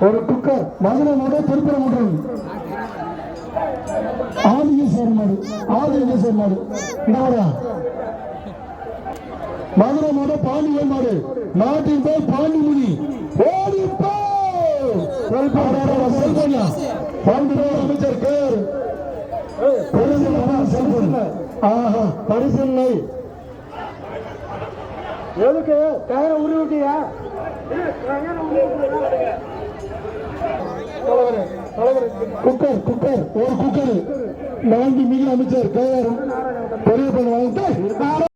ஒரு குக்கர் மதுரை மாடு திருப்பரங்குன்றம் ஆதிகேஸ்வரர் மாடு என்னடா மதுரை மாடு பாண்டியன் மாடு நாட்டின் பேர் பாண்டிமுனி ஓடிப்போ அமைச்சர் கேர் பரிசீலனை எதுக்கு டயரை உருவிட்டியா குக்கர் ஒரு குக்கர் நான்கு மிக அமைச்சர் பெரிய பண்ண வாங்கிட்டு